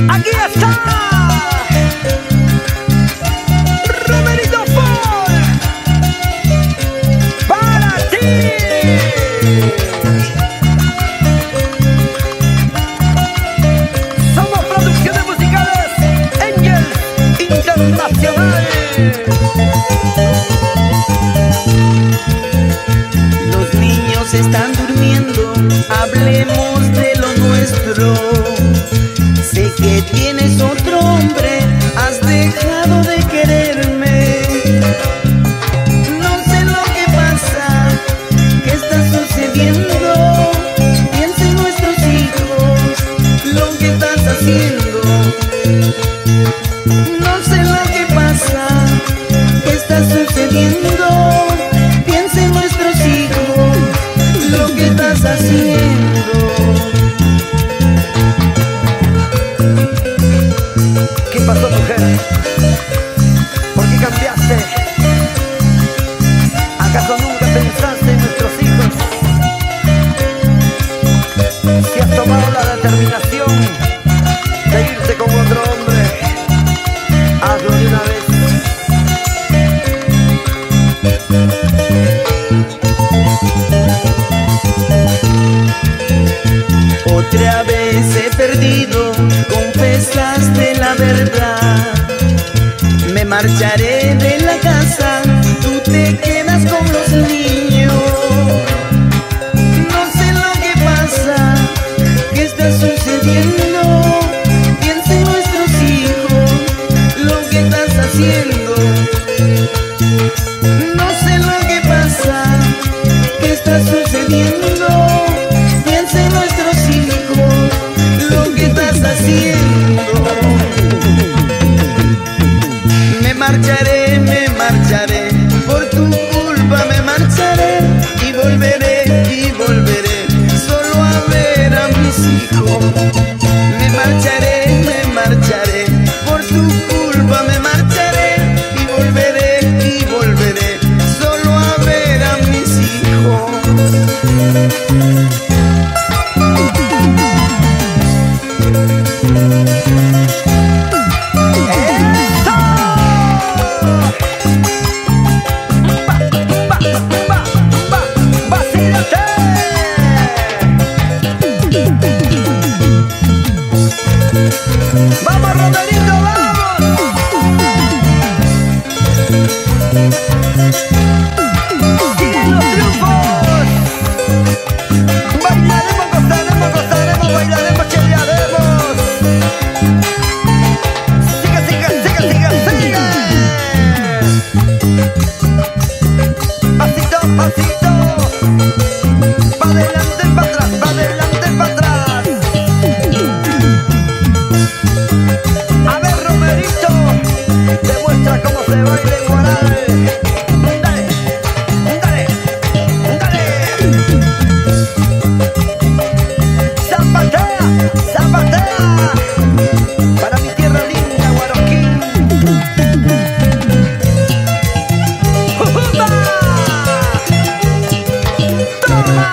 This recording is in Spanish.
Aquí está Romerito Ford para ti. Somos producciones musicales Angel Internacional. Los niños están durmiendo, hablemos de lo nuestro. Sé que tienes otro hombre, has dejado de quererme. No sé lo que pasa, qué está sucediendo. Piensa en nuestros hijos, lo que estás haciendo. No sé lo que pasa, qué está sucediendo. Piensa en nuestros hijos, lo que estás haciendo. ¿Qué pasó, mujer? ¿Por qué cambiaste? ¿Acaso nunca pensaste en nuestros hijos? Si has tomado la determinación de irte con otro hombre, hazlo de una vez. Otra vez he perdido, confesaste la verdad. Me marcharé de la casa, tú te quedas con los niños. No sé lo que pasa, qué está sucediendo. Piensa en nuestros hijos, lo que estás haciendo. No sé lo que pasa, qué está sucediendo. Piensa en nuestros hijos, lo que estás haciendo. Me marcharé, por tu culpa me marcharé. Y volveré, solo a ver a mis hijos. Me marcharé, por tu culpa me marcharé. Y volveré, solo a ver a mis hijos. ¡Vamos, Romerito, vamos! ¡Siguen los triunfos! Bailaremos, gozaremos, bailaremos, chelearemos. Sigue. Pasito, pa' adelante, pa' atrás, A ver, Romerito, demuestra cómo se baila en Guaral. Dale. Zapatea, para mi tierra linda, Guaroquín. ¡Jujuta! ¡Toma!